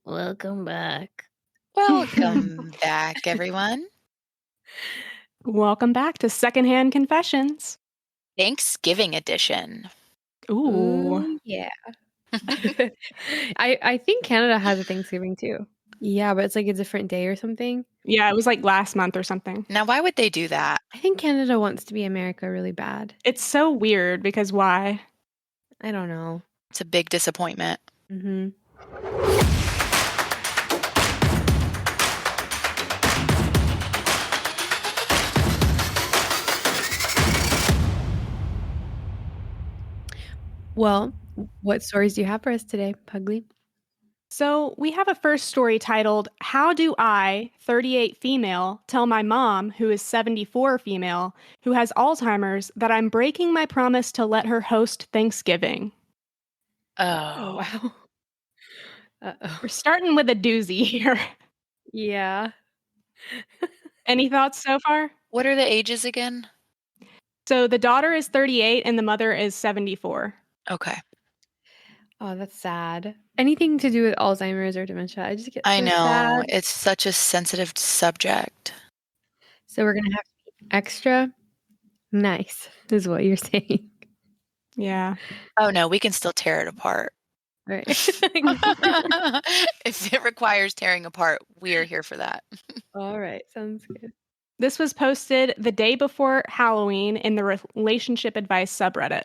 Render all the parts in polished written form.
Welcome back. Welcome back, everyone. Welcome back to Secondhand Confessions. Thanksgiving edition. Ooh. Ooh, yeah. I think Canada has a Thanksgiving too. Yeah, but it's like a different day or something. Yeah, it was like last month or something. Now, why would they do that? I think Canada wants to be America really bad. It's so weird because why? I don't know. It's a big disappointment. Mm-hmm. Well, what stories do you have for us today, Pugly? So we have a first story titled, How Do I, 38 female, tell my mom, who is 74 female, who has Alzheimer's, that I'm breaking my promise to let her host Thanksgiving? Oh, Oh, wow. Uh-oh. We're starting with a doozy here. Yeah. Any thoughts so far? what are the ages again? So the daughter is 38 and the mother is 74. Okay. Oh, that's sad. Anything to do with Alzheimer's or dementia, I just get I so know. sad. It's such a sensitive subject. So we're gonna have to be extra nice, is what you're saying. Yeah. Oh, no, we can still tear it apart. Right. If it requires tearing apart, we are here for that. All right, sounds good. This was posted the day before Halloween in the relationship advice subreddit.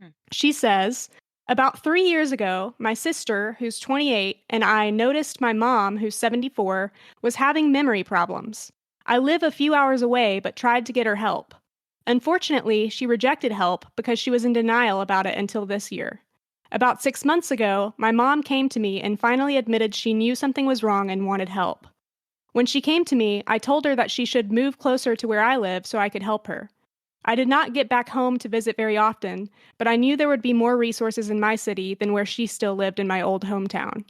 Hmm. She says, about 3 years ago, my sister, who's 28, and I noticed my mom, who's 74, was having memory problems. I live a few hours away, but tried to get her help. Unfortunately, she rejected help because she was in denial about it until this year. About 6 months ago, my mom came to me and finally admitted she knew something was wrong and wanted help. When she came to me, I told her that she should move closer to where I live so I could help her. I did not get back home to visit very often, but I knew there would be more resources in my city than where she still lived in my old hometown.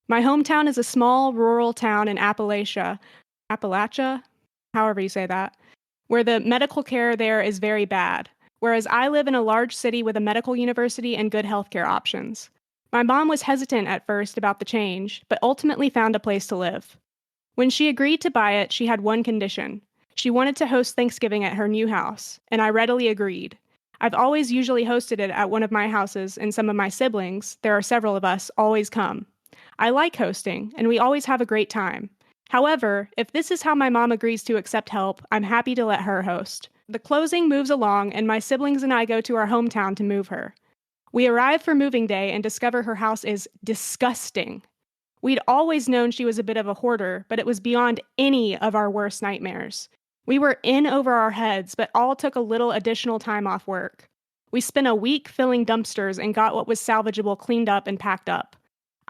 My hometown is a small rural town in Appalachia, however you say that, where the medical care there is very bad, whereas I live in a large city with a medical university and good healthcare options. My mom was hesitant at first about the change, but ultimately found a place to live. When she agreed to buy it, she had one condition. She wanted to host Thanksgiving at her new house, and I readily agreed. I've always usually hosted it at one of my houses, and some of my siblings, there are several of us, always come. I like hosting, and we always have a great time. However, if this is how my mom agrees to accept help, I'm happy to let her host. The closing moves along, and my siblings and I go to our hometown to move her. We arrive for moving day and discover her house is disgusting. We'd always known she was a bit of a hoarder, but it was beyond any of our worst nightmares. We were in over our heads, but all took a little additional time off work. We spent a week filling dumpsters and got what was salvageable cleaned up and packed up.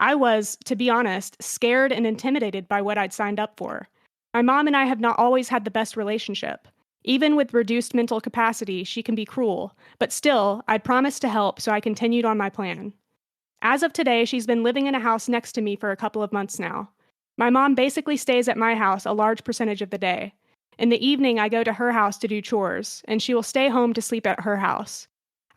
I was, to be honest, scared and intimidated by what I'd signed up for. My mom and I have not always had the best relationship. Even with reduced mental capacity, she can be cruel, but still, I'd promised to help, so I continued on my plan. As of today, she's been living in a house next to me for a couple of months now. My mom basically stays at my house a large percentage of the day. In the evening, I go to her house to do chores, and she will stay home to sleep at her house.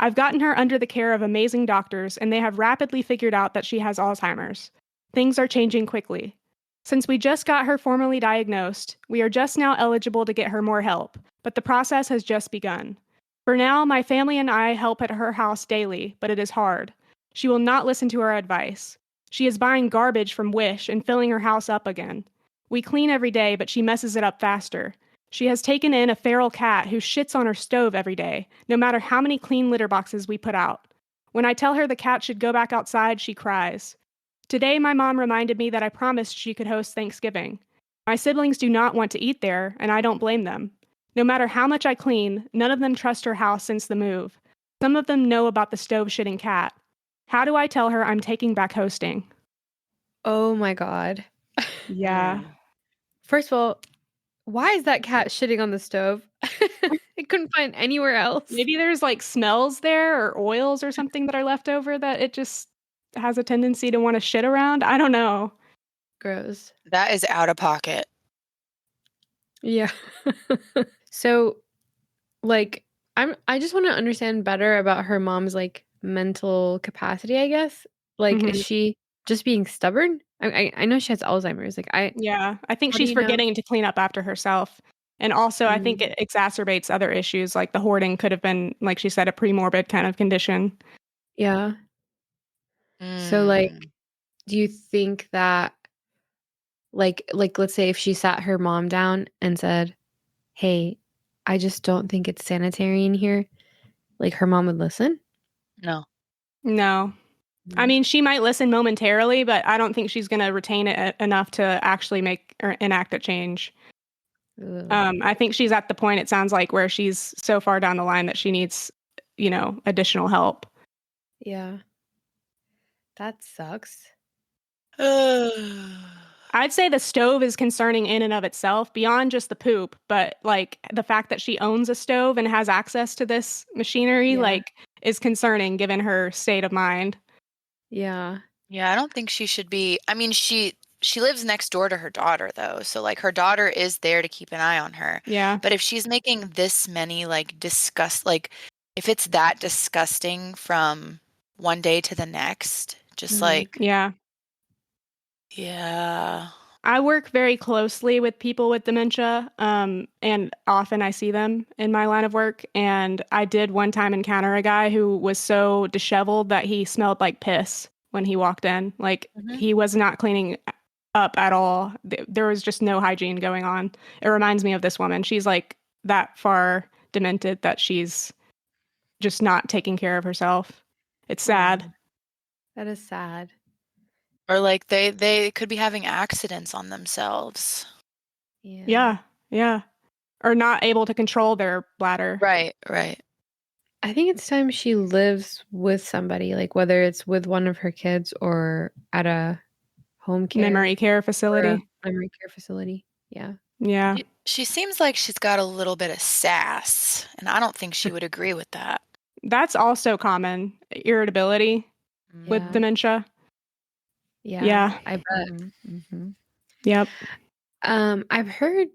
I've gotten her under the care of amazing doctors, and they have rapidly figured out that she has Alzheimer's. Things are changing quickly. Since we just got her formally diagnosed, we are just now eligible to get her more help, but the process has just begun. For now, my family and I help at her house daily, but it is hard. She will not listen to our advice. She is buying garbage from Wish and filling her house up again. We clean every day, but she messes it up faster. She has taken in a feral cat who shits on her stove every day, no matter how many clean litter boxes we put out. When I tell her the cat should go back outside, she cries. Today, my mom reminded me that I promised she could host Thanksgiving. My siblings do not want to eat there, and I don't blame them. No matter how much I clean, none of them trust her house since the move. Some of them know about the stove shitting cat. How do I tell her I'm taking back hosting? Oh my God. Yeah. First of all, why is that cat shitting on the stove? I couldn't find anywhere else. Maybe there's like smells there or oils or something that are left over that it just has a tendency to want to shit around. I don't know. Gross. That is out of pocket. Yeah. So, like, I just want to understand better about her mom's like mental capacity, I guess. Like, Mhm. is she just being stubborn? I know she has Alzheimer's. Like, Yeah, I think how do she's you know? forgetting to clean up after herself. And also, I think Mm, it exacerbates other issues, like the hoarding could have been, like she said, a premorbid kind of condition. yeah. So, like, Mm. do you think that, let's say if she sat her mom down and said, "Hey, I just don't think it's sanitary in here," like, her mom would listen? No. No. I Mm. mean, she might listen momentarily, but I don't think she's gonna retain it enough to actually make or enact a change. Ugh. I think she's at the point, it sounds like, where she's so far down the line that she needs, additional help. Yeah. That sucks. I'd say the stove is concerning in and of itself, beyond just the poop, but, like, the fact that she owns a stove and has access to this machinery, Yeah. like, is concerning given her state of mind. Yeah. Yeah, I don't think she should be. I mean, she lives next door to her daughter though. So like her daughter is there to keep an eye on her. Yeah. But if she's making this many like if it's that disgusting from one day to the next, just Mhm. like Yeah. yeah. I work very closely with people with dementia, and often I see them in my line of work. And I did one time encounter a guy who was so disheveled that he smelled like piss when he walked in. Like, Mhm. he was not cleaning up at all. There was just no hygiene going on. It reminds me of this woman. She's like that far demented that she's just not taking care of herself. It's sad. Aw, that is sad. Or like they could be having accidents on themselves. Yeah. Yeah. Yeah. Or not able to control their bladder. Right, right. I think it's time she lives with somebody, like, whether it's with one of her kids or at a home care Memory care or a facility. memory care facility. Yeah. Yeah. She seems like she's got a little bit of sass, and I don't think she would agree with that. That's also common, irritability with Yeah. Mhm. dementia. Yeah. Yeah. I bet. Mhm. Yep. I've heard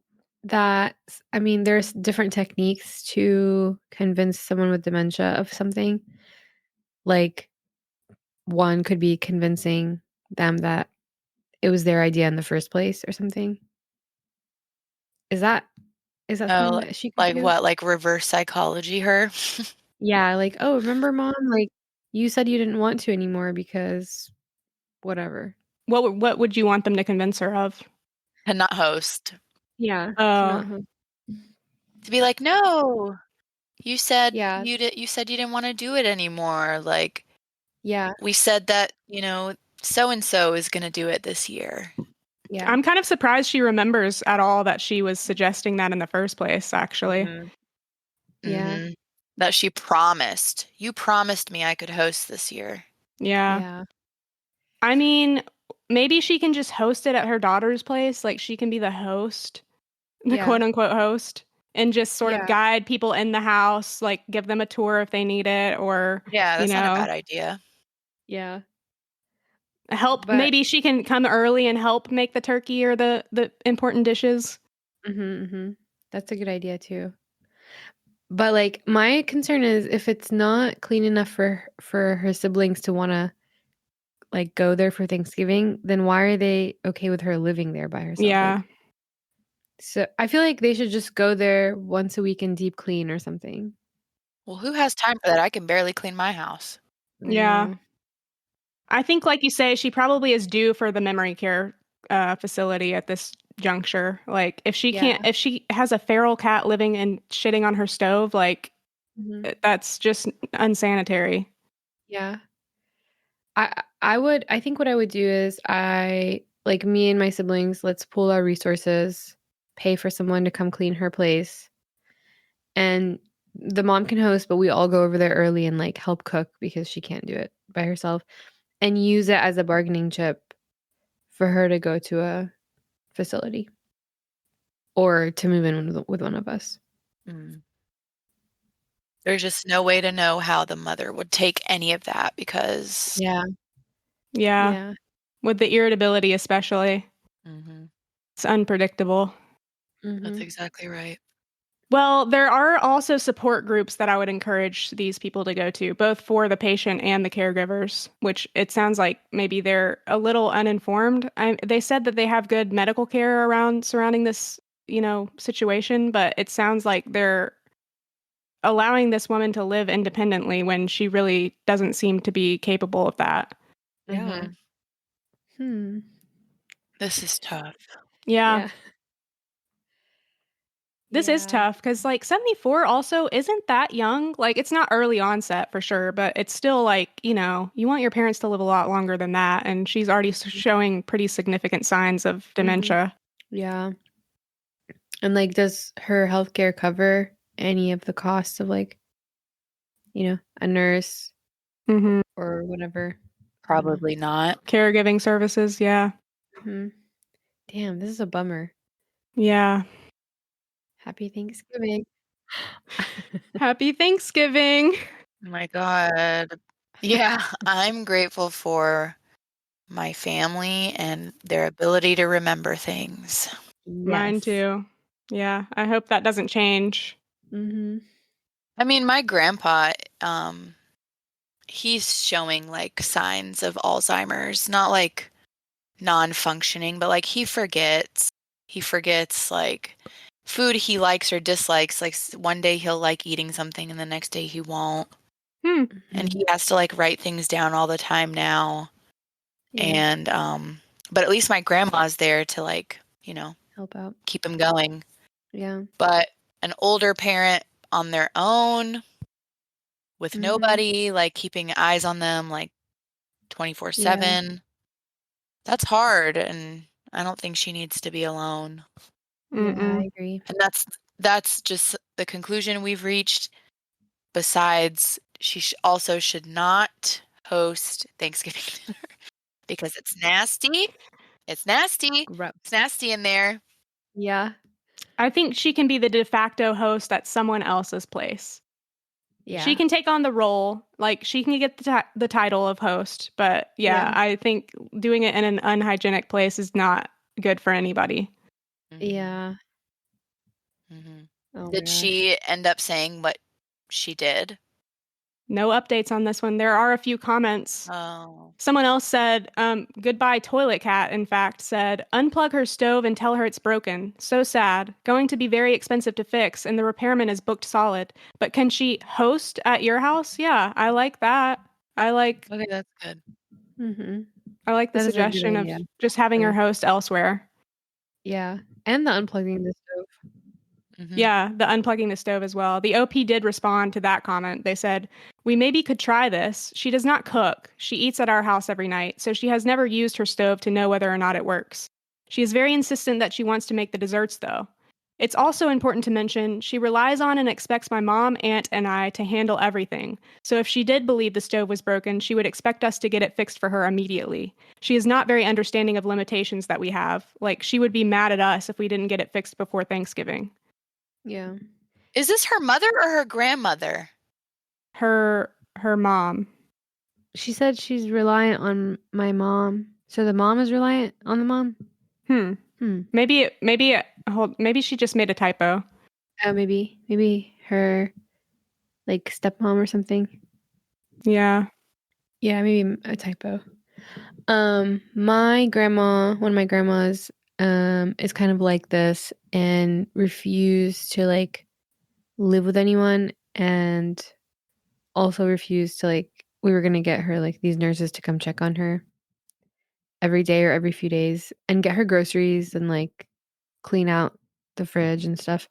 that I mean, there's different techniques to convince someone with dementia of something. Like, one could be convincing them that it was their idea in the first place or something. Is that is that something Oh, that she could like do? what? Like reverse psychology her? Yeah, like, "Oh, remember, mom? Like, you said you didn't want to anymore because whatever." What would you want them to convince her of? To not host. Yeah, to Oh, not huh. To be like, "No, Yeah, you said you didn't wanna do it anymore, like, yeah, we said that, so and so is gonna do it this year." yeah, I'm kind of surprised she remembers at all that she was suggesting that in the first place, actually. Mhm. yeah, Mhm. That she promised. "You promised me I could host this year." Yeah. yeah, I mean, maybe she can just host it at her daughter's place, like, she can be the host, the yeah, quote unquote host, and just sort of yeah, guide people in the house, like, give them a tour if they need it, or, Yeah, you that's not a bad know, idea. yeah, help. but Maybe she can come early and help make the turkey or the important dishes. mhm, mhm. That's a good idea too. But, like, my concern is if it's not clean enough for her siblings to wanna, like, go there for Thanksgiving, then why are they okay with her living there by herself? Yeah. Like, so I feel like they should just go there once a week and deep clean or something. Well, who has time for that? I can barely clean my house. I Yeah. know. I think, like you say, she probably is due for the memory care facility at this juncture. Like, Yeah. if she has a feral cat living and shitting on her stove, like, Mhm. that's just unsanitary. Yeah. I think what I would do is like, me and my siblings, let's pool our resources, pay for someone to come clean her place, and the mom can host, but we all go over there early and, like, help cook because she can't do it by herself, and use it as a bargaining chip for her to go to a facility or to move in with one of us. Mm. There's just no way to know how the mother would take any of that because Yeah. Yeah. Yeah. With the irritability, especially, Mhm. it's unpredictable. That's Mhm. exactly right. Well, there are also support groups that I would encourage these people to go to, both for the patient and the caregivers, which it sounds like maybe they're a little uninformed. They said that they have good medical care surrounding this, situation, but it sounds like they're allowing this woman to live independently when she really doesn't seem to be capable of that. Yeah. This is tough. Yeah. This is tough because, 74 also isn't that young. It's not early onset for sure, but it's still you want your parents to live a lot longer than that. And she's already showing pretty significant signs of dementia. Yeah. And does her healthcare cover any of the costs of a nurse or whatever? Probably not. Caregiving services, yeah. Damn, this is a bummer. Yeah. Happy Thanksgiving. Happy Thanksgiving. Oh my God. Yeah, I'm grateful for my family and their ability to remember things. Mine too. Yeah, I hope that doesn't change. I mean, my grandpa, he's showing signs of Alzheimer's, not non-functioning, but he forgets. He forgets food he likes or dislikes. One day he'll like eating something and the next day he won't. And he has to write things down all the time now. And but at least my grandma's there to help out, keep him going. Yeah. But an older parent on their own with nobody keeping eyes on them 24/7, that's hard, and I don't think she needs to be alone. Yeah, I agree. And that's just the conclusion we've reached. Besides, she also should not host Thanksgiving dinner because it's nasty. It's nasty. It's nasty in there. Yeah. I think she can be the de facto host at someone else's place. Yeah. She can take on the role. She can get the title of host. But I think doing it in an unhygienic place is not good for anybody. Yeah. Oh, did she end up saying what she did? No updates on this one. There are a few comments. Oh. Someone else said, goodbye toilet cat, in fact, said, unplug her stove and tell her it's broken. So sad. Going to be very expensive to fix, and the repairman is booked solid. But can she host at your house? Yeah, I like that. Okay, that's good. I like the suggestion of just having her host elsewhere. Yeah, and the unplugging the stove. Yeah, the unplugging the stove as well. The OP did respond to that comment. They said, we maybe could try this. She does not cook. She eats at our house every night, so she has never used her stove to know whether or not it works. She is very insistent that she wants to make the desserts, though. It's also important to mention she relies on and expects my mom, aunt, and I to handle everything. So if she did believe the stove was broken, she would expect us to get it fixed for her immediately. She is not very understanding of limitations that we have. She would be mad at us if we didn't get it fixed before Thanksgiving. Yeah. Is this her mother or her grandmother? Her mom. She said she's reliant on my mom. So the mom is reliant on the mom? Maybe she just made a typo. Oh, maybe her stepmom or something. Yeah. Yeah, maybe a typo. My grandma, one of my grandmas, is kind of like this and refused to live with anyone, and also refused to we were gonna get her these nurses to come check on her every day or every few days and get her groceries and clean out the fridge and stuff.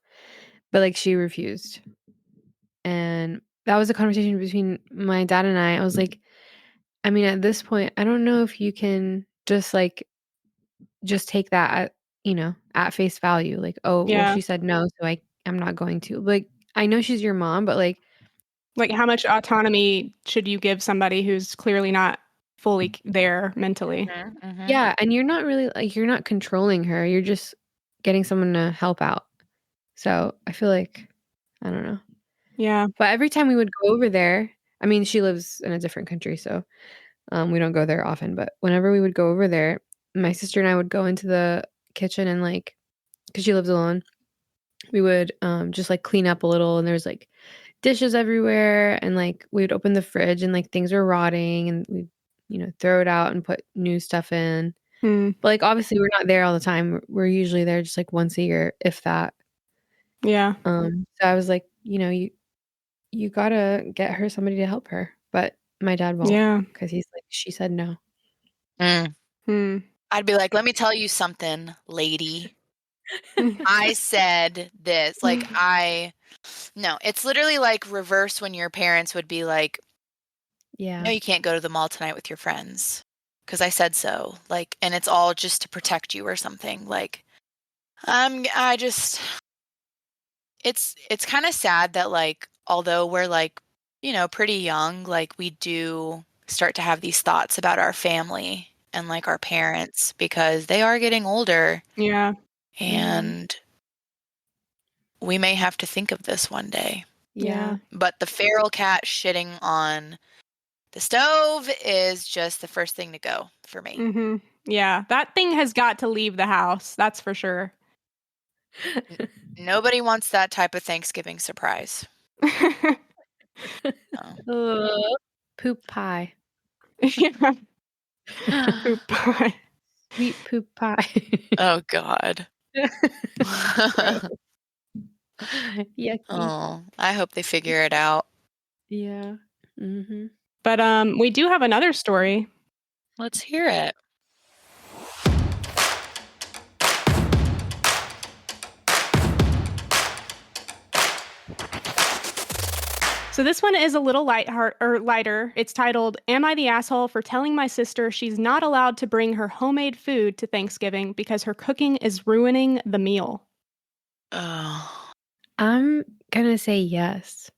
But she refused. And that was a conversation between my dad and I. I was like, I mean, at this point, I don't know if you can just take that at face value. Well, she said no, so I'm not going to. I know she's your mom, but how much autonomy should you give somebody who's clearly not fully there mentally? Yeah, and you're not really you're not controlling her. You're just getting someone to help out. So I feel I don't know. Yeah. But every time we would go over there, I mean, she lives in a different country, so we don't go there often. But whenever we would go over there, my sister and I would go into the kitchen and because she lives alone, we would just like clean up a little, and there's like dishes everywhere, and like we would open the fridge and like things were rotting, and we'd throw it out and put new stuff in. Hmm. But like obviously we're not there all the time. We're usually there just like once a year, if that. Yeah. So I was like, you gotta get her somebody to help her, but my dad won't. Yeah. Because he's like, she said no. Hmm. I'd be like, let me tell you something, lady. I said this. Like, no, it's literally like reverse when your parents would be like, Yeah. no, you can't go to the mall tonight with your friends because I said so. Like, and it's all just to protect you or something. Like, it's kind of sad that like, although we're like, pretty young, like we do start to have these thoughts about our family and like our parents because they are getting older. Yeah. And we may have to think of this one day. Yeah. But the feral cat shitting on the stove is just the first thing to go for me. Mm-hmm. Yeah. That thing has got to leave the house. That's for sure. Nobody wants that type of Thanksgiving surprise. No. Poop pie. Yeah. Poop pie. Sweet poop pie. Oh, God. Yucky. Oh, I hope they figure it out. Yeah. Mm-hmm. But we do have another story. Let's hear it. So this one is a little lighter. It's titled, Am I the Asshole for Telling My Sister She's Not Allowed to Bring Her Homemade Food to Thanksgiving because her cooking is ruining the meal? Oh. I'm gonna say yes.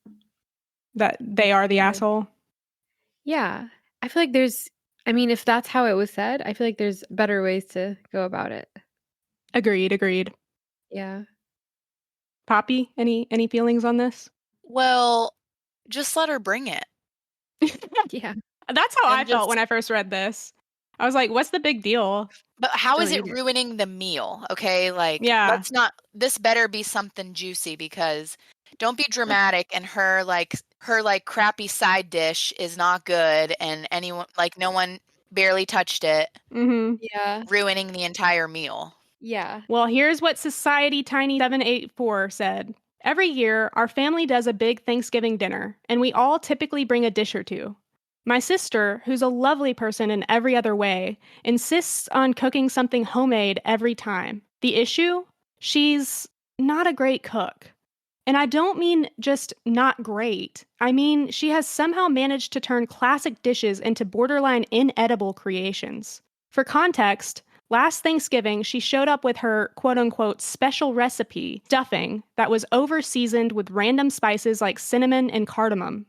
That they are the asshole? Yeah. I feel like if that's how it was said, I feel like there's better ways to go about it. Agreed. Yeah. Poppy, any feelings on this? Well, just let her bring it. Yeah. That's how And I felt when I first read this. I was like, what's the big deal? But how is Don't it eat it. ruining the meal? Okay, like Yeah. this better be something juicy because don't be dramatic and her crappy side dish is not good and no one barely touched it, Mm-hmm. Yeah. ruining the entire meal. Yeah. Well, here's what Society Tiny 784 said. Every year, our family does a big Thanksgiving dinner, and we all typically bring a dish or two. My sister, who's a lovely person in every other way, insists on cooking something homemade every time. The issue? She's not a great cook. And I don't mean just not great. I mean, she has somehow managed to turn classic dishes into borderline inedible creations. For context, last Thanksgiving, she showed up with her quote-unquote special recipe, stuffing, that was over-seasoned with random spices like cinnamon and cardamom.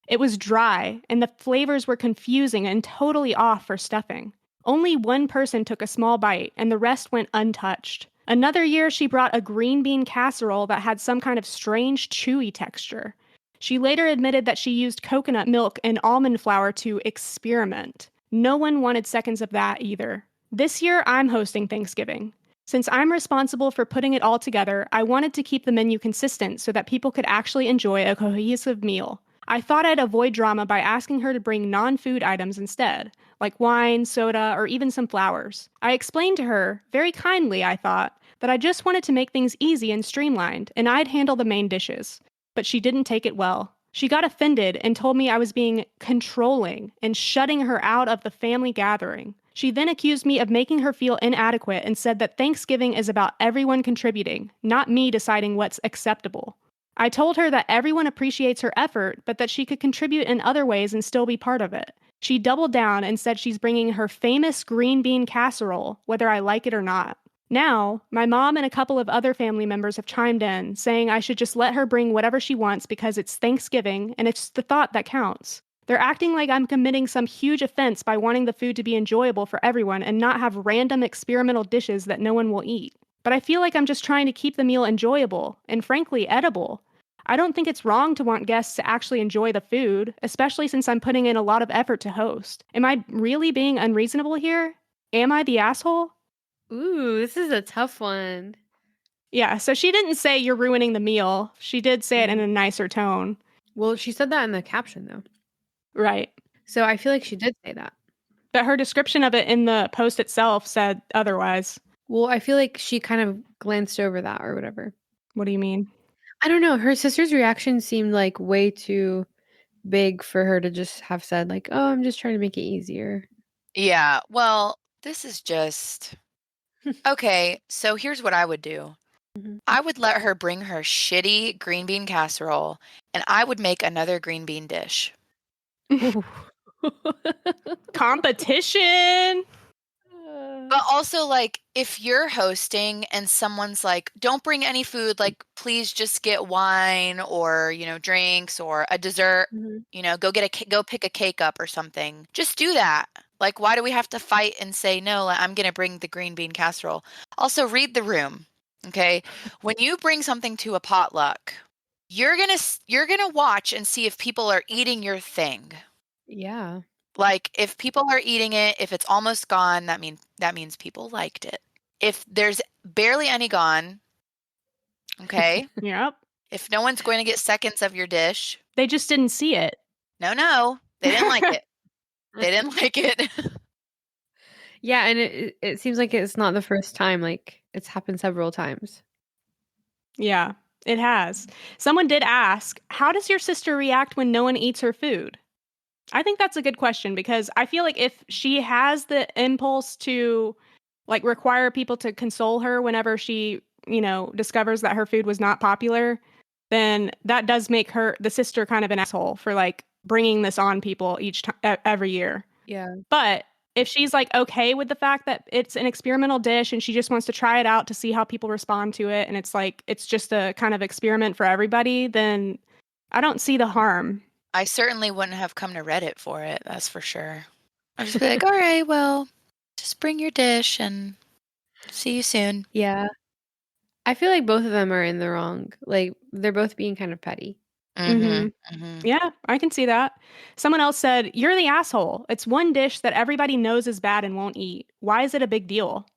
It was dry, and the flavors were confusing and totally off for stuffing. Only one person took a small bite, and the rest went untouched. Another year, she brought a green bean casserole that had some kind of strange, chewy texture. She later admitted that she used coconut milk and almond flour to experiment. No one wanted seconds of that either. This year, I'm hosting Thanksgiving. Since I'm responsible for putting it all together, I wanted to keep the menu consistent so that people could actually enjoy a cohesive meal. I thought I'd avoid drama by asking her to bring non-food items instead, like wine, soda, or even some flowers. I explained to her, very kindly I thought, that I just wanted to make things easy and streamlined, and I'd handle the main dishes. But she didn't take it well. She got offended and told me I was being controlling and shutting her out of the family gathering. She then accused me of making her feel inadequate and said that Thanksgiving is about everyone contributing, not me deciding what's acceptable. I told her that everyone appreciates her effort, but that she could contribute in other ways and still be part of it. She doubled down and said she's bringing her famous green bean casserole, whether I like it or not. Now, my mom and a couple of other family members have chimed in, saying I should just let her bring whatever she wants because it's Thanksgiving and it's the thought that counts. They're acting like I'm committing some huge offense by wanting the food to be enjoyable for everyone and not have random experimental dishes that no one will eat. But I feel like I'm just trying to keep the meal enjoyable and, frankly, edible. I don't think it's wrong to want guests to actually enjoy the food, especially since I'm putting in a lot of effort to host. Am I really being unreasonable here? Am I the asshole? Ooh, this is a tough one. Yeah, so she didn't say you're ruining the meal. She did say it in a nicer tone. Well, she said that in the caption, though. Right. So I feel like she did say that. But her description of it in the post itself said otherwise. Well, I feel like she kind of glanced over that or whatever. What do you mean? I don't know. Her sister's reaction seemed like way too big for her to just have said, like, oh, I'm just trying to make it easier. Yeah, well, this is just okay. So here's what I would do. Mhm. I would let her bring her shitty green bean casserole, and I would make another green bean dish. Competition. But also, like, if you're hosting and someone's like, don't bring any food, like, please just get wine or, drinks or a dessert, Mhm. go pick a cake up or something. Just do that. Like, why do we have to fight and say, no, I'm going to bring the green bean casserole? Also, read the room. Okay. When you bring something to a potluck, you're going to watch and see if people are eating your thing. Yeah. Like, if people are eating it, if it's almost gone, that means people liked it. If there's barely any gone, okay? Yep. If no one's going to get seconds of your dish, They just didn't see it. no, they didn't like it. They didn't like it. Yeah, and it seems like it's not the first time. Like, it's happened several times. Yeah, it has. Someone did ask, how does your sister react when no one eats her food? I think that's a good question because I feel like if she has the impulse to like require people to console her whenever she, discovers that her food was not popular, then that does make the sister kind of an asshole for like bringing this on people every year. Yeah. But if she's like okay with the fact that it's an experimental dish and she just wants to try it out to see how people respond to it and it's like it's just a kind of experiment for everybody, then I don't see the harm. I certainly wouldn't have come to Reddit for it, that's for sure. I'd just be like, all right, well, just bring your dish and see you soon. Yeah. I feel like both of them are in the wrong. Like, they're both being kind of petty. Yeah, I can see that. Someone else said, you're the asshole. It's one dish that everybody knows is bad and won't eat. Why is it a big deal?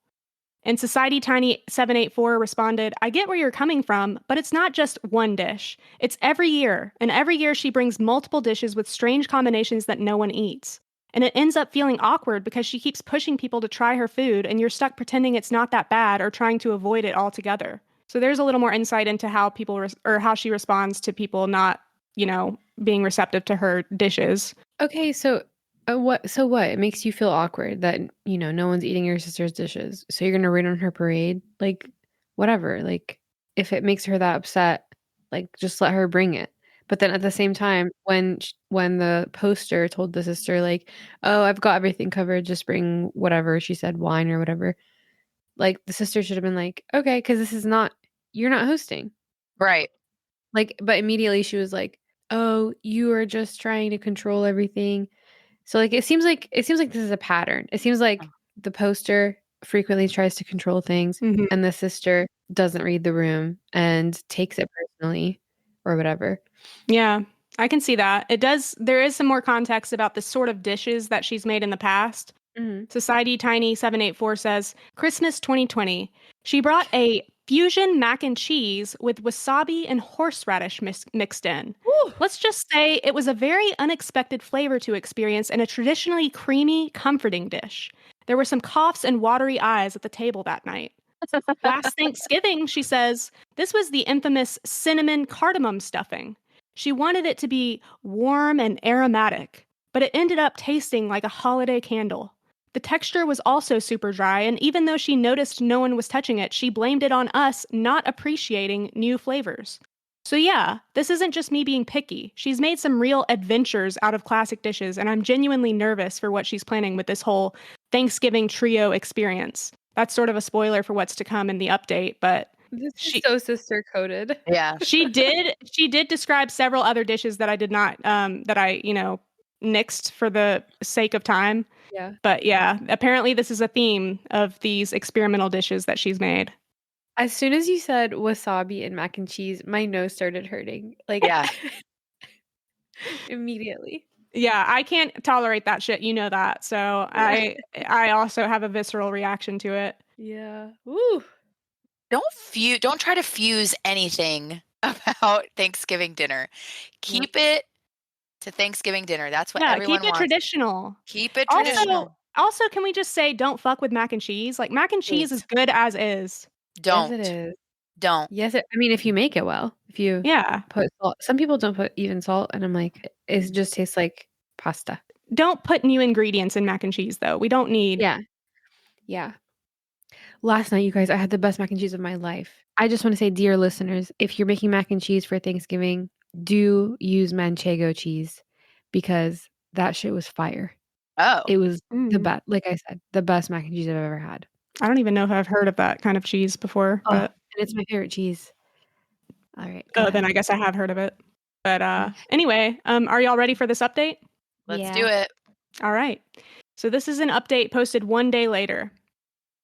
And Society Tiny 784 responded, I get where you're coming from, but it's not just one dish. It's every year. And every year she brings multiple dishes with strange combinations that no one eats. And it ends up feeling awkward because she keeps pushing people to try her food and you're stuck pretending it's not that bad or trying to avoid it altogether. So there's a little more insight into how people or how she responds to people not, being receptive to her dishes. Okay, so what? So what? It makes you feel awkward that no one's eating your sister's dishes. So you're gonna rain on her parade? Like, whatever. Like, if it makes her that upset, like, just let her bring it. But then at the same time, when the poster told the sister, like, oh, I've got everything covered, just bring whatever she said, wine or whatever. Like, the sister should have been like, okay, because you're not hosting. Right. Like, but immediately she was like, oh, you are just trying to control everything. So like it seems like this is a pattern. It seems like the poster frequently tries to control things and the sister doesn't read the room and takes it personally or whatever. Yeah, I can see that. There is some more context about the sort of dishes that she's made in the past. Society Tiny 784 says, Christmas 2020. She brought a fusion mac and cheese with wasabi and horseradish mixed in. Ooh. Let's just say it was a very unexpected flavor to experience in a traditionally creamy, comforting dish. There were some coughs and watery eyes at the table that night. Last Thanksgiving, she says, this was the infamous cinnamon cardamom stuffing. She wanted it to be warm and aromatic, but it ended up tasting like a holiday candle. The texture was also super dry, and even though she noticed no one was touching it, she blamed it on us not appreciating new flavors. So yeah, this isn't just me being picky. She's made some real adventures out of classic dishes, and I'm genuinely nervous for what she's planning with this whole Thanksgiving trio experience. That's sort of a spoiler for what's to come in the update, but this is so sister coded. Yeah. She did describe several other dishes that I did not that I, nixed for the sake of time. Yeah. But yeah, apparently this is a theme of these experimental dishes that she's made. As soon as you said wasabi and mac and cheese, my nose started hurting. Like, yeah. Immediately. Yeah, I can't tolerate that shit. You know that. So I also have a visceral reaction to it. Yeah. Ooh. don't try to fuse anything about Thanksgiving dinner. Keep it to Thanksgiving dinner. That's what everyone keep it wants. traditional. Keep it traditional. Also, can we just say don't fuck with mac and cheese? Like mac and cheese is good as is. Don't. Yes, it is. Don't. Yes, I mean, if you make it well, if you put salt. Some people don't put even salt, and I'm like, it just tastes like pasta. Don't put new ingredients in mac and cheese, though. We don't need. Yeah. Last night, you guys, I had the best mac and cheese of my life. I just want to say, dear listeners, if you're making mac and cheese for Thanksgiving, do use Manchego cheese because that shit was fire. Oh. It was the best. Like I said, the best mac and cheese I've ever had. I don't even know if I've heard of that kind of cheese before. But and it's my favorite cheese. All right. Then I guess I have heard of it. But anyway, are y'all ready for this update? Let's do it. All right. So this is an update posted 1 day later.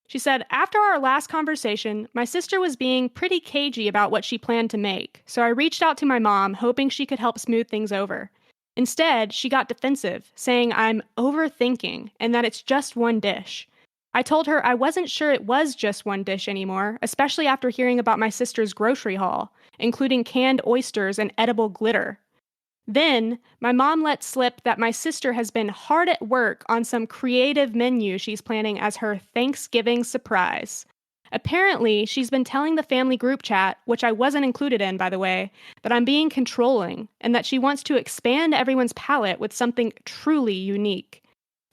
She said, after our last conversation, my sister was being pretty cagey about what she planned to make, so I reached out to my mom, hoping she could help smooth things over. Instead, she got defensive, saying I'm overthinking and that it's just one dish. I told her I wasn't sure it was just one dish anymore, especially after hearing about my sister's grocery haul, including canned oysters and edible glitter. Then, my mom let slip that my sister has been hard at work on some creative menu she's planning as her Thanksgiving surprise. Apparently, she's been telling the family group chat, which I wasn't included in, by the way, that I'm being controlling and that she wants to expand everyone's palate with something truly unique.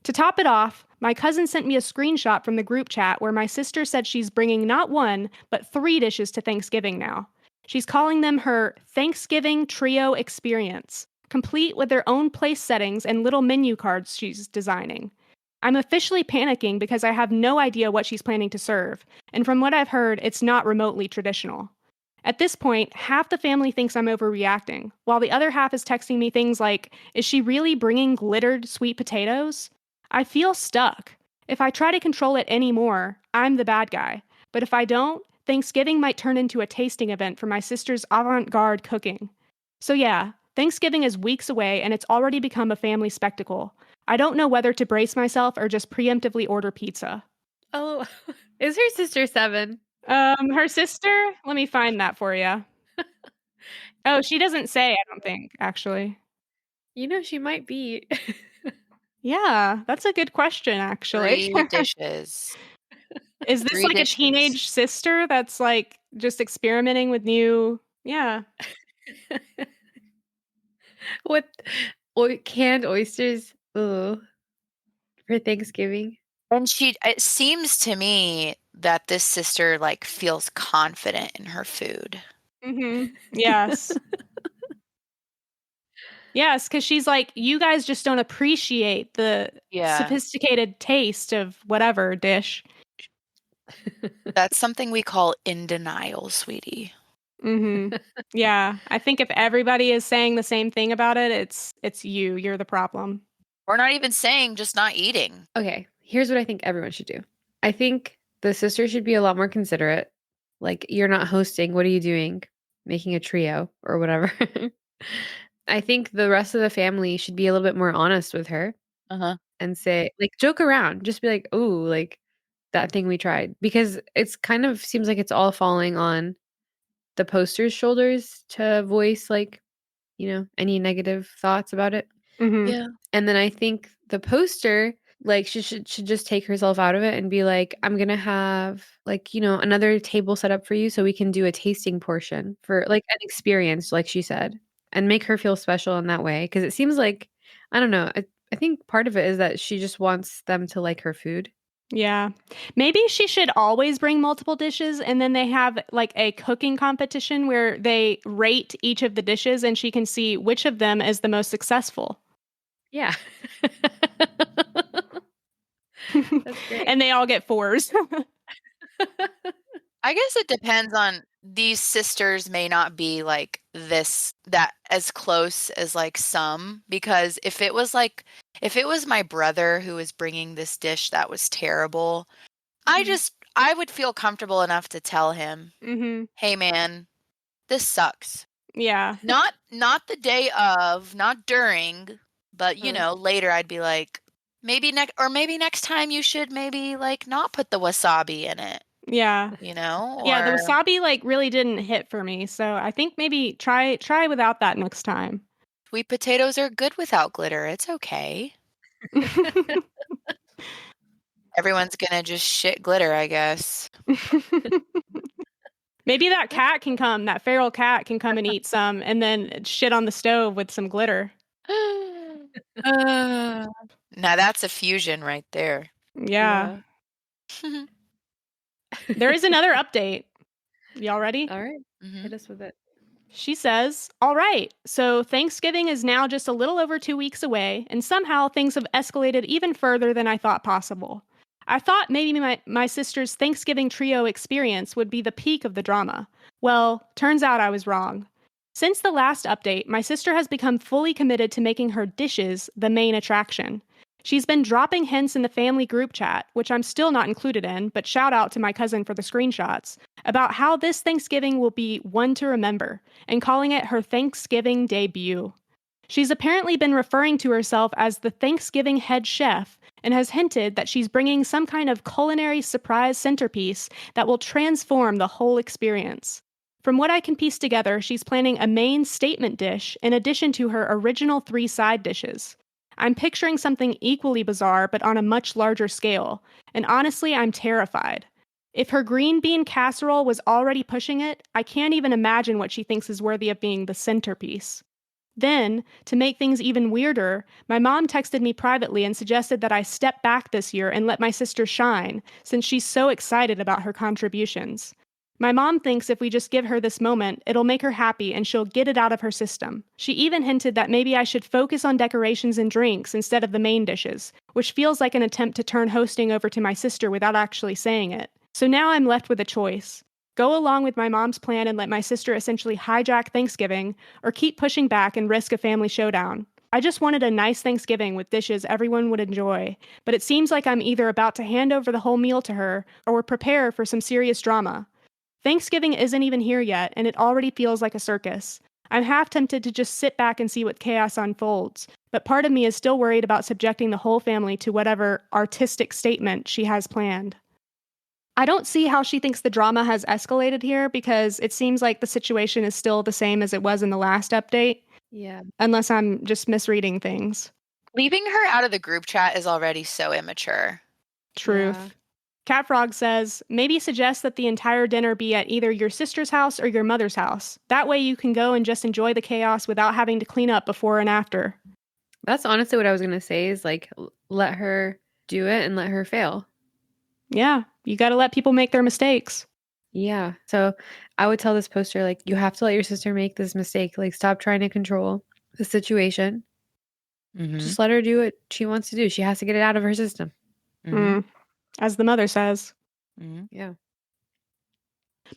To top it off, my cousin sent me a screenshot from the group chat where my sister said she's bringing not 1, but 3 dishes to Thanksgiving now. She's calling them her Thanksgiving Trio Experience, complete with their own place settings and little menu cards she's designing. I'm officially panicking because I have no idea what she's planning to serve, and from what I've heard, it's not remotely traditional. At this point, half the family thinks I'm overreacting, while the other half is texting me things like, is she really bringing glittered sweet potatoes? I feel stuck. If I try to control it anymore, I'm the bad guy. But if I don't, Thanksgiving might turn into a tasting event for my sister's avant-garde cooking. So yeah, Thanksgiving is weeks away and it's already become a family spectacle. I don't know whether to brace myself or just preemptively order pizza. Oh, is her sister 7? Her sister? Let me find that for you. Oh, she doesn't say, I don't think, actually. She might be. Yeah, that's a good question, actually. 3 dishes. Is this 3 like dishes. a teenage sister that's like just experimenting with new? Yeah. What? Canned oysters? Ooh, for Thanksgiving. And it seems to me that this sister like feels confident in her food. Mm-hmm. Yes. Yes, because she's like, you guys just don't appreciate the sophisticated taste of whatever dish. That's something we call in denial, sweetie. Mm-hmm. Yeah, I think if everybody is saying the same thing about it, it's you. You're the problem. We're not even saying just not eating. Okay, here's what I think everyone should do. I think the sister should be a lot more considerate. Like, you're not hosting. What are you doing? Making a trio or whatever. I think the rest of the family should be a little bit more honest with her and say, like, joke around. Just be like, oh, like that thing we tried. Because it's kind of seems like it's all falling on the poster's shoulders to voice, like, any negative thoughts about it. Mm-hmm. Yeah. And then I think the poster, like, she should just take herself out of it and be like, I'm going to have, like, another table set up for you so we can do a tasting portion for, like, an experience, like she said, and make her feel special in that way. Because it seems like, I don't know, I think part of it is that she just wants them to like her food. Yeah. Maybe she should always bring multiple dishes and then they have like a cooking competition where they rate each of the dishes and she can see which of them is the most successful. Yeah. That's great. And they all get 4s. I guess it depends on, these sisters may not be like that as close as like some, because if it was my brother who was bringing this dish that was terrible, I would feel comfortable enough to tell him, hey man, this sucks. Yeah. Not the day of, not during, but later I'd be like, maybe next time you should maybe like not put the wasabi in it. Yeah. you know? Yeah, the Or wasabi like really didn't hit for me. So I think maybe try without that next time. sweet potatoes are good without glitter. It's okay. Everyone's gonna just shit glitter, I guess. Maybe that feral cat can come and eat some and then shit on the stove with some glitter. Now that's a fusion right there. Yeah. There is another update. Y'all ready? All right. Mhm. Hit us with it. She says, "All right, so Thanksgiving is now just a little over 2 weeks away, and somehow things have escalated even further than I thought possible. I thought maybe my sister's Thanksgiving trio experience would be the peak of the drama. Well, turns out I was wrong. Since the last update, my sister has become fully committed to making her dishes the main attraction. She's been dropping hints in the family group chat, which I'm still not included in, but shout out to my cousin for the screenshots, about how this Thanksgiving will be one to remember, and calling it her Thanksgiving debut. She's apparently been referring to herself as the Thanksgiving head chef and has hinted that she's bringing some kind of culinary surprise centerpiece that will transform the whole experience. From what I can piece together, she's planning a main statement dish in addition to her original 3 side dishes. I'm picturing something equally bizarre, but on a much larger scale, and honestly, I'm terrified. If her green bean casserole was already pushing it, I can't even imagine what she thinks is worthy of being the centerpiece. Then, to make things even weirder, my mom texted me privately and suggested that I step back this year and let my sister shine, since she's so excited about her contributions. My mom thinks if we just give her this moment, it'll make her happy and she'll get it out of her system. She even hinted that maybe I should focus on decorations and drinks instead of the main dishes, which feels like an attempt to turn hosting over to my sister without actually saying it. So now I'm left with a choice: go along with my mom's plan and let my sister essentially hijack Thanksgiving, or keep pushing back and risk a family showdown. I just wanted a nice Thanksgiving with dishes everyone would enjoy, but it seems like I'm either about to hand over the whole meal to her or prepare for some serious drama. Thanksgiving isn't even here yet, and it already feels like a circus. I'm half tempted to just sit back and see what chaos unfolds, but part of me is still worried about subjecting the whole family to whatever artistic statement she has planned. I don't see how she thinks the drama has escalated here, because it seems like the situation is still the same as it was in the last update, Yeah. unless I'm just misreading things. Leaving her out of the group chat is already so immature. Truth. Yeah. Catfrog says, maybe suggest that the entire dinner be at either your sister's house or your mother's house. That way you can go and just enjoy the chaos without having to clean up before and after. That's honestly what I was going to say, is like, let her do it and let her fail. Yeah, you got to let people make their mistakes. Yeah. So I would tell this poster, like, you have to let your sister make this mistake. Like, stop trying to control the situation. Just let her do what she wants to do. She has to get it out of her system. As the mother says. Yeah.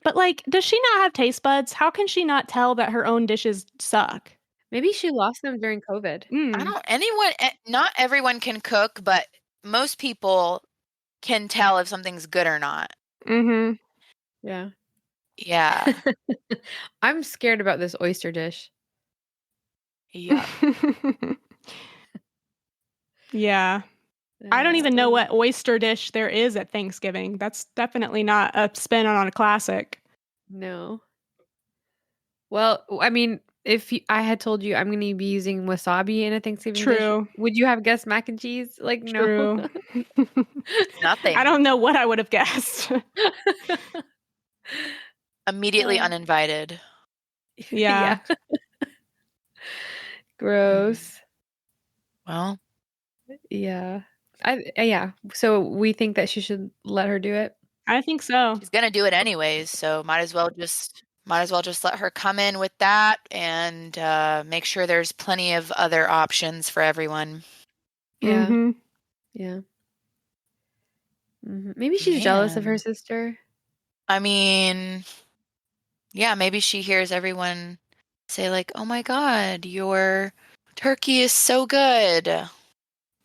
But, like, does she not have taste buds? How can she not tell that her own dishes suck? Maybe she lost them during COVID. Not everyone can cook, but most people can tell if something's good or not. Mm-hmm. Yeah. Yeah. I'm scared about this oyster dish. Yeah. Yeah. I don't even know what oyster dish there is at Thanksgiving. That's definitely not a spin on a classic. No. Well, I mean, if I had told you I'm going to be using wasabi in a Thanksgiving True. dish, would you have guessed mac and cheese? Like, True. no. Nothing. I don't know what I would have guessed. Immediately uninvited. Yeah. Gross. Well, yeah. Yeah. So we think that she should let her do it? I think so. she's gonna do it anyways, so might as well just let her come in with that and make sure there's plenty of other options for everyone. Yeah. Mm-hmm. Yeah. Mm-hmm. Maybe she's jealous of her sister. I mean, yeah, maybe she hears everyone say like, "Oh my God, your turkey is so good,"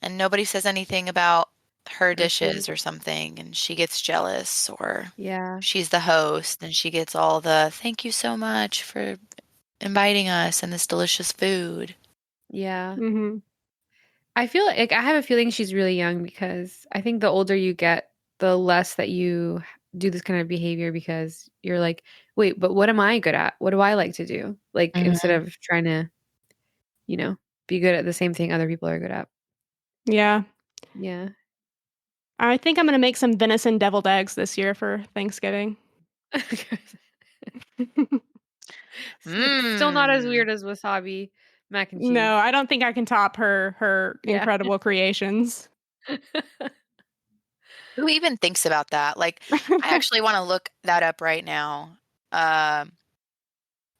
and nobody says anything about her dishes or something, and she gets jealous, or Yeah. she's the host and she gets all the "thank you so much for inviting us and this delicious food." Yeah. Mm-hmm. I feel like I have a feeling she's really young, because I think the older you get, the less that you do this kind of behavior because you're like, wait, but what am I good at? What do I like to do? Like instead of trying to, you know, be good at the same thing other people are good at. Yeah. Yeah. I think I'm going to make some venison deviled eggs this year for Thanksgiving. Still not as weird as wasabi mac and cheese. No, I don't think I can top her Yeah. incredible creations. Who even thinks about that? Like, I actually want to look that up right now.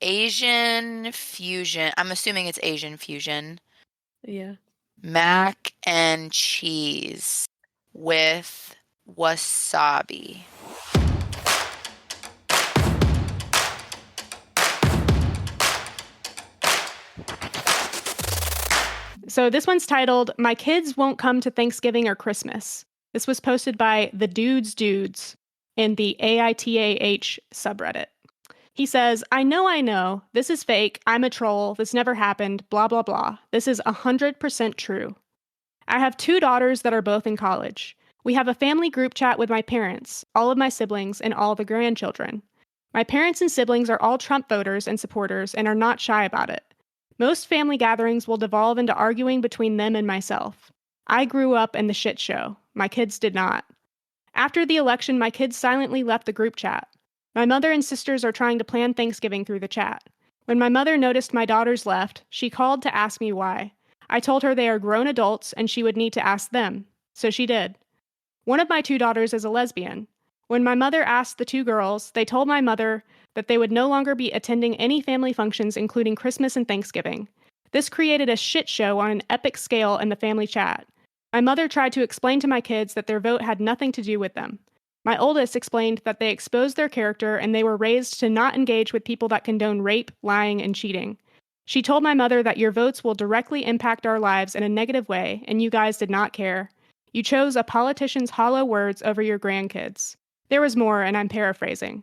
Asian fusion. I'm assuming it's Asian fusion. Yeah. Mac and cheese with wasabi. So this one's titled, My Kids Won't Come to Thanksgiving or Christmas. This was posted by the Dudes in the AITAH subreddit. He says, I know, this is fake, I'm a troll, this never happened, blah, blah, blah. This is 100% true. I have 2 daughters that are both in college. We have a family group chat with my parents, all of my siblings, and all the grandchildren. My parents and siblings are all Trump voters and supporters and are not shy about it. Most family gatherings will devolve into arguing between them and myself. I grew up in the shit show. My kids did not. After the election, my kids silently left the group chat. My mother and sisters are trying to plan Thanksgiving through the chat. When my mother noticed my daughters left, she called to ask me why. I told her they are grown adults and she would need to ask them. So she did. One of my 2 daughters is a lesbian. When my mother asked the 2 girls, they told my mother that they would no longer be attending any family functions, including Christmas and Thanksgiving. This created a shit show on an epic scale in the family chat. My mother tried to explain to my kids that their vote had nothing to do with them. My oldest explained that they exposed their character and they were raised to not engage with people that condone rape, lying, and cheating. She told my mother that your votes will directly impact our lives in a negative way, and you guys did not care. You chose a politician's hollow words over your grandkids. There was more, and I'm paraphrasing.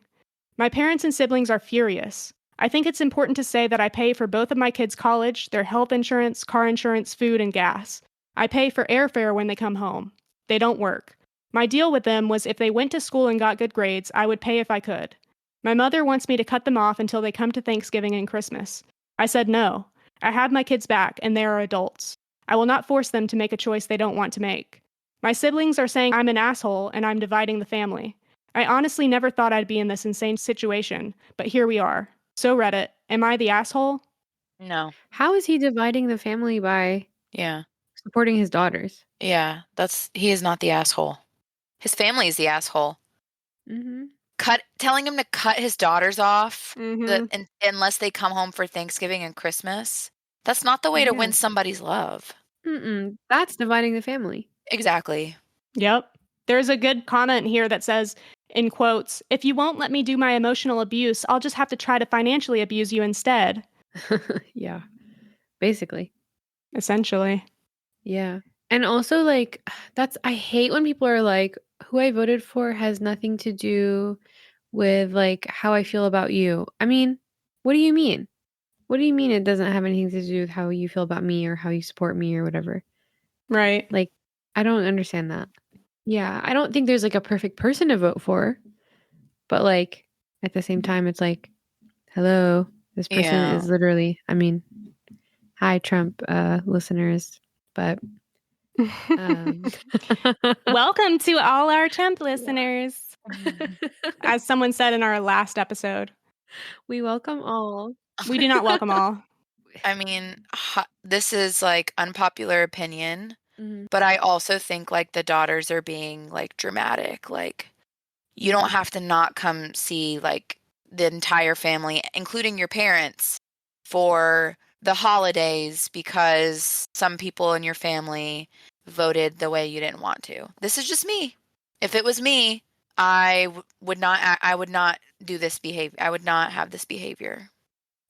My parents and siblings are furious. I think it's important to say that I pay for both of my kids' college, their health insurance, car insurance, food, and gas. I pay for airfare when they come home. They don't work. My deal with them was if they went to school and got good grades, I would pay if I could. My mother wants me to cut them off until they come to Thanksgiving and Christmas. I said no. I have my kids back, and they are adults. I will not force them to make a choice they don't want to make. My siblings are saying I'm an asshole and I'm dividing the family. I honestly never thought I'd be in this insane situation, but here we are. So Reddit, am I the asshole? No. How is he dividing the family by Yeah. supporting his daughters? Yeah. He is not the asshole. His family is the asshole. Mm-hmm. Telling him to cut his daughters off Mm-hmm. unless they come home for Thanksgiving and Christmas. That's not the way to win somebody's love. That's dividing the family. Exactly. Yep. There's a good comment here that says, in quotes, if you won't let me do my emotional abuse, I'll just have to try to financially abuse you instead. Yeah. Basically. Essentially. Yeah. And also, like, I hate when people are like, who I voted for has nothing to do with, like, how I feel about you. I mean, what do you mean? What do you mean it doesn't have anything to do with how you feel about me or how you support me or whatever? Right. Like, I don't understand that. Yeah. I don't think there's, like, a perfect person to vote for. But, like, at the same time, it's like, hello, this person is literally, I mean, hi, Trump listeners, but... Welcome to all our Trump listeners. As someone said in our last episode, we welcome all. We do not welcome all. I mean, this is like unpopular opinion, but I also think like the daughters are being like dramatic. Like, you don't have to not come see like the entire family, including your parents, for the holidays because some people in your family voted the way you didn't want to. This is just me. If it was me, I would not do this behavior. I would not have this behavior.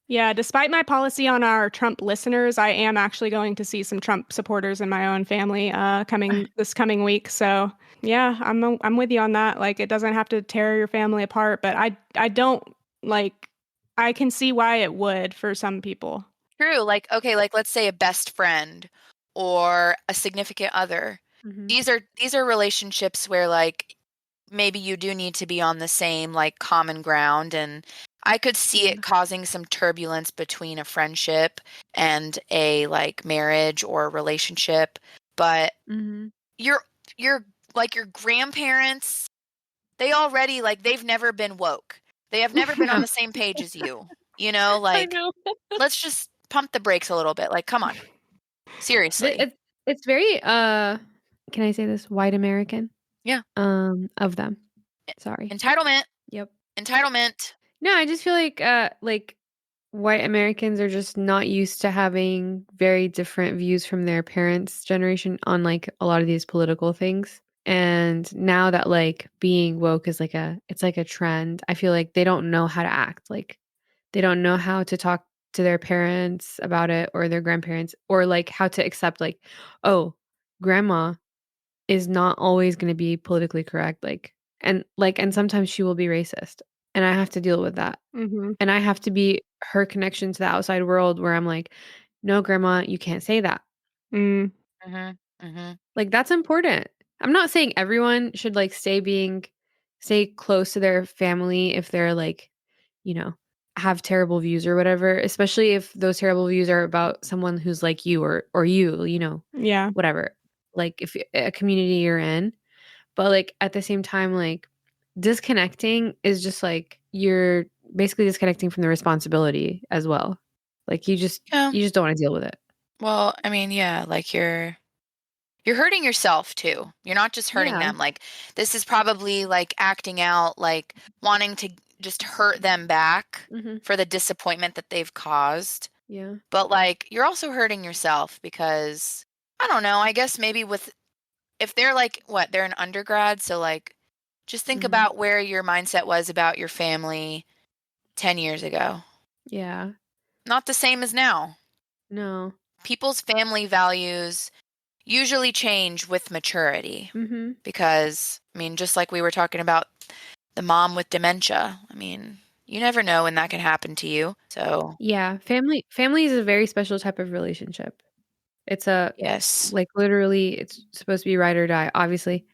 Yeah, despite my policy on our Trump listeners, I am actually going to see some Trump supporters in my own family this coming week. So yeah, I'm with you on that. Like, it doesn't have to tear your family apart, but I don't like. I can see why it would for some people. True. Like, okay, like let's say a best friend or a significant other. Mm-hmm. These are relationships where like maybe you do need to be on the same like common ground, and I could see it causing some turbulence between a friendship and a like marriage or a relationship. But Mhm. your like your grandparents, they already like they've never been woke. They have never been on the same page as you. You know, I like know. let's just pump the brakes a little bit. Like, come on. Seriously. It's very can I say this? White American Yeah. of them. Sorry. Entitlement. Yep. Entitlement. No, I just feel like white Americans are just not used to having very different views from their parents' generation on like a lot of these political things. And now that like being woke is like it's like a trend, I feel like they don't know how to act. Like they don't know how to talk to their parents about it or their grandparents or like how to accept like, oh, grandma is not always going to be politically correct and sometimes she will be racist and I have to deal with that. Mhm. And I have to be her connection to the outside world where I'm like, "No, grandma, you can't say that." Mm. Mhm. Mhm. Like, that's important. I'm not saying everyone should, like, stay close to their family if they're, like, you know, have terrible views or whatever, especially if those terrible views are about someone who's like you or you know, Yeah. whatever. Like, if a community you're in. But, like, at the same time, like, disconnecting is just, like, you're basically disconnecting from the responsibility as well. Like, Yeah. you just don't wanna deal with it. Well, I mean, yeah, like you're hurting yourself too. You're not just hurting Yeah. them. Like this is probably like acting out, like wanting to just hurt them back Mhm. for the disappointment that they've caused. Yeah. But like you're also hurting yourself because I don't know, I guess maybe with if they're like what, they're an undergrad, so like just think Mhm. about where your mindset was about your family 10 years ago. Yeah. Not the same as now. No. People's family values usually change with maturity Mhm. because, I mean, just like we were talking about the mom with dementia, I mean, you never know when that can happen to you. So, Yeah. Family is a very special type of relationship. It's a yes. like, literally, it's supposed to be ride or die. Obviously,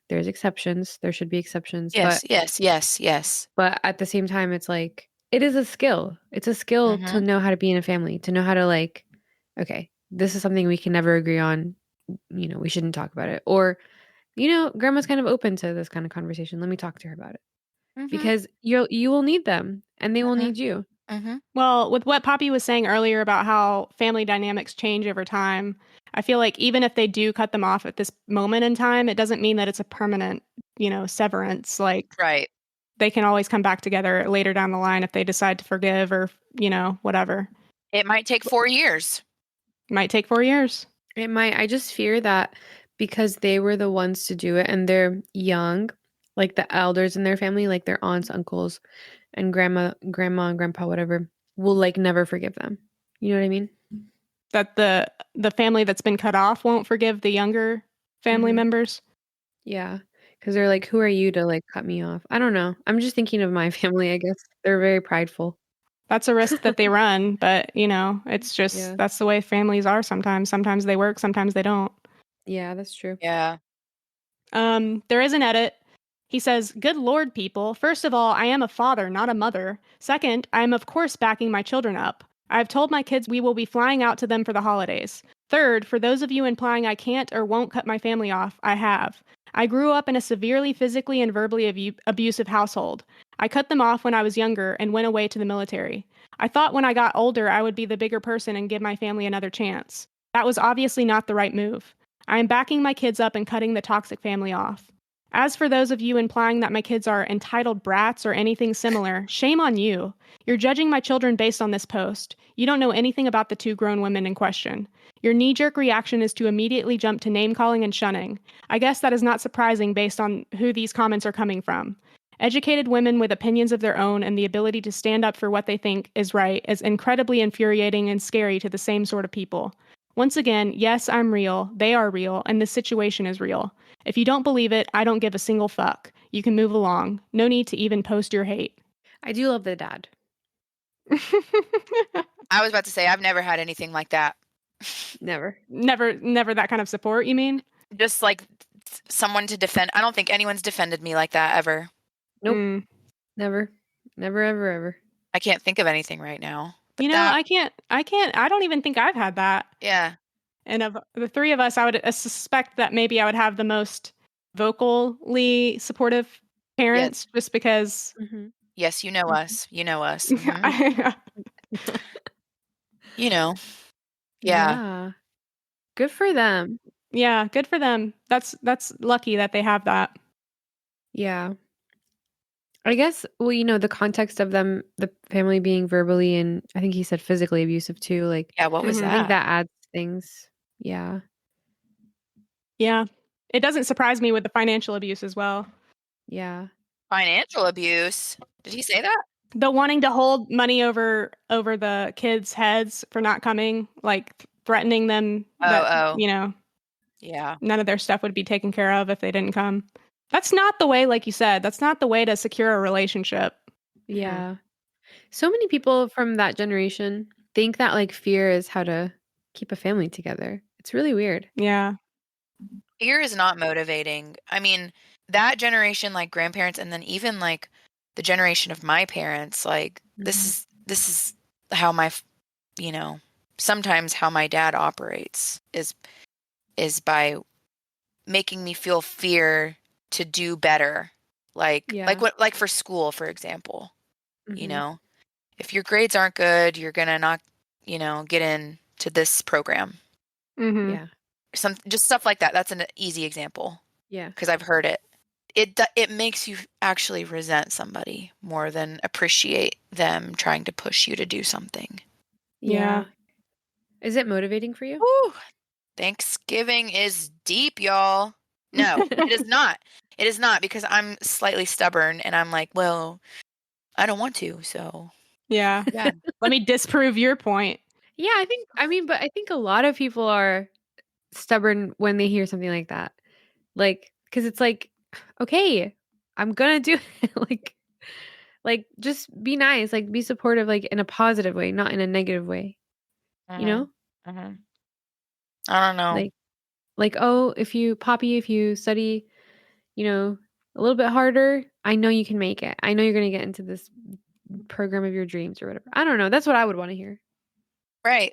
there's exceptions. There should be exceptions, Yes, yes, yes, yes. but at the same time, it's like it is a skill. It's a skill to Mhm. know how to be in a family, to know how to like, okay, this is something we can never agree on. You know, we shouldn't talk about it. Or, you know, grandma's kind of open to this kind of conversation. Let me talk to her about it. Mhm. Because you will need them and they will Mhm. need you. Mhm. Well, with what Poppy was saying earlier about how family dynamics change over time, I feel like even if they do cut them off at this moment in time, it doesn't mean that it's a permanent, severance. Like Right. they can always come back together later down the line if they decide to forgive or, whatever. It might take 4 years. Might take 4 years. It might I just fear that because they were the ones to do it and they're young, like the elders in their family, like their aunts, uncles, and grandma and grandpa, whatever, will like never forgive them. You know what I mean? That the family that's been cut off won't forgive the younger family Mhm. members. Yeah. Because they're like, who are you to like cut me off? I don't know. I'm just thinking of my family, I guess. They're very prideful. That's a risk that they run, but it's just Yeah. that's the way families are sometimes. Sometimes they work, sometimes they don't. Yeah, that's true. Yeah. There is an edit. He says, "Good Lord, people. First of all, I am a father, not a mother. Second, I am of course backing my children up. I have told my kids we will be flying out to them for the holidays. Third, for those of you implying I can't or won't cut my family off, I have. I grew up in a severely physically and verbally abusive household. I cut them off when I was younger and went away to the military. I thought when I got older I would be the bigger person and give my family another chance. That was obviously not the right move. I am backing my kids up and cutting the toxic family off. As for those of you implying that my kids are entitled brats or anything similar, shame on you. You're judging my children based on this post. You don't know anything about the two grown women in question. Your knee jerk reaction is to immediately jump to name calling and shunning. I guess that is not surprising based on who these comments are coming from. Educated women with opinions of their own and the ability to stand up for what they think is right is incredibly infuriating and scary to the same sort of people. Once again, yes, I'm real, they are real, and this situation is real. If you don't believe it, I don't give a single fuck. You can move along. No need to even post your hate." I do love the dad. I was about to say I've never had anything like that. Never. Never that kind of support, you mean? Just like someone to defend. I don't think anyone's defended me like that ever. Nope. Mm. Never, ever, ever. I can't think of anything right now. But You know, that, I don't even think I've had that. yeah. And of the three of us, I would suspect that maybe I would have the most vocally supportive parents, just because. Mm-hmm. Yes, you know us. You know us. Mhm. I- You know. Yeah. Good for them. yeah, good for them. That's lucky that they have that. Yeah. I guess, well, the context of them, the family being verbally and I think he said physically abusive too. Like, Yeah, what was Mhm. I think that? that adds things. Yeah. Yeah. It doesn't surprise me with the financial abuse as well. Yeah. Financial abuse. Did he say that? The wanting to hold money over the kids' heads for not coming, like threatening them that, Oh. you know, Yeah. none of their stuff would be taken care of if they didn't come. That's not the way, like you said, that's not the way to secure a relationship. Yeah. So many people from that generation think that like fear is how to keep a family together. It's really weird. Yeah. Fear is not motivating. I mean, that generation, like grandparents, and then even like the generation of my parents, like this is how sometimes how my dad operates is by making me feel fear to do better. Like for school, for example, Mhm. if your grades aren't good, you're gonna not, get into this program. Mm-hmm. Yeah. Just stuff like that. That's an easy example Yeah. because I've heard it. It makes you actually resent somebody more than appreciate them trying to push you to do something. Yeah. Is it motivating for you? Whew. Thanksgiving is deep, y'all. No, it is not. It is not because I'm slightly stubborn and I'm like, well, I don't want to, so Yeah. yeah. Let me disprove your point. Yeah, but I think a lot of people are stubborn when they hear something like that. Like, because it's like, okay, I'm gonna do it. like just be nice, like be supportive, like in a positive way, not in a negative way. You know? Mhm. I don't know. Like, oh, if you study, a little bit harder, I know you can make it. I know you're gonna get into this program of your dreams or whatever. I don't know. That's what I would want to hear. Right.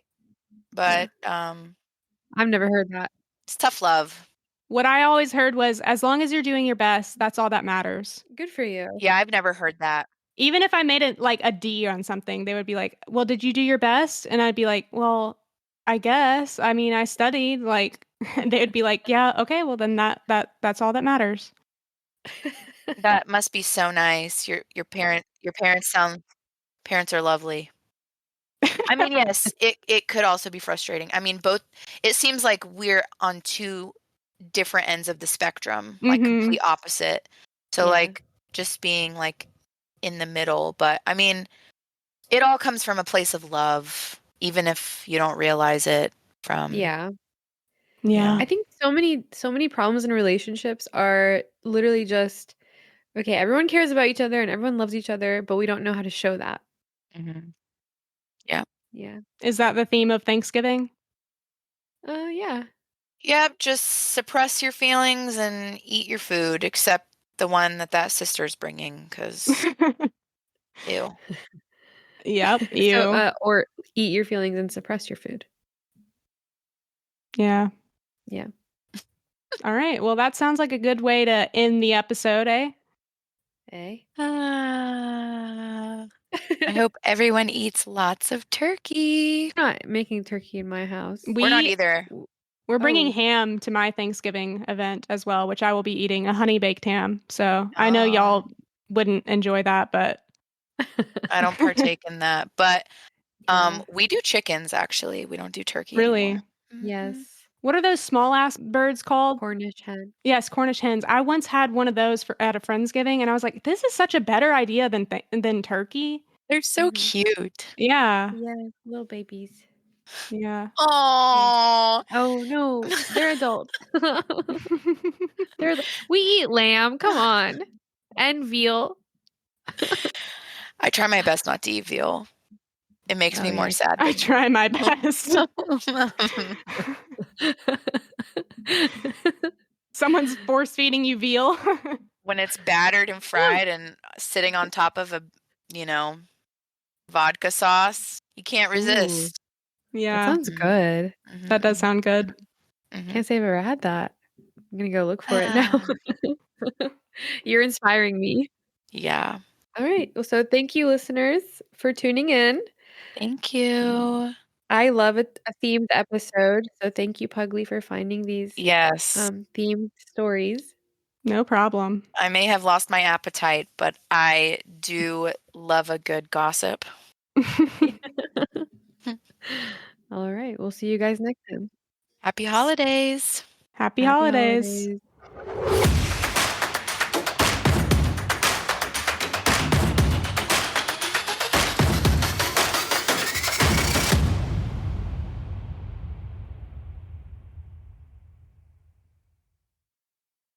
But I've never heard that. it's tough love. What I always heard was, as long as you're doing your best, that's all that matters. Good for you. Yeah, I've never heard that. Even if I made it like a D on something, they would be like, well, did you do your best? And I'd be like, well, I guess. I mean, I studied. Like, they would be like, yeah, okay, well then that's all that matters. That must be so nice. Your parents are lovely. I mean, yes, it could also be frustrating. I mean, both. It seems like we're on two different ends of the spectrum, like Mhm. complete opposite. So Yeah. like just being like in the middle, but I mean, it all comes from a place of love, even if you don't realize it from Yeah. Yeah. I think so many problems in relationships are literally just okay, everyone cares about each other and everyone loves each other, but we don't know how to show that. Mhm. Yeah. Is that the theme of Thanksgiving? Yeah. Yep, just suppress your feelings and eat your food, except the one that sister's bringing, because ew. Yep. You. So, or eat your feelings and suppress your food. Yeah. Yeah. All right. Well, that sounds like a good way to end the episode, eh? I hope everyone eats lots of turkey. I'm not making turkey in my house. We're not either. We're bringing Oh. ham to my Thanksgiving event as well, which I will be eating, a honey baked ham. So I know y'all wouldn't enjoy that, but I don't partake in that. But Yeah. we do chickens actually. We don't do turkey Really? anymore. Yes. What are those small ass birds called? Cornish hen. Yes, Cornish hens. I once had one of those at a Friendsgiving, and I was like, "This is such a better idea than turkey." They're so Mhm. cute. Yeah, Yeah, little babies. yeah. Oh, Oh no, they're adults. We eat lamb. Come on, and veal. I try my best not to eat veal. It makes me more sad. I try my best. Someone's force feeding you veal. When it's battered and fried and sitting on top of a, vodka sauce, you can't resist. That Yeah, sounds good. that does sound good. Can't say I've ever had that. I'm gonna go look for it now. You're inspiring me. Yeah. All right. Well, so thank you, listeners, for tuning in. Thank you. I love a themed episode. So thank you, Pugly, for finding these Yes. themed stories. No problem. I may have lost my appetite, but I do love a good gossip. All right. We'll see you guys next time. Happy holidays. Happy holidays. holidays.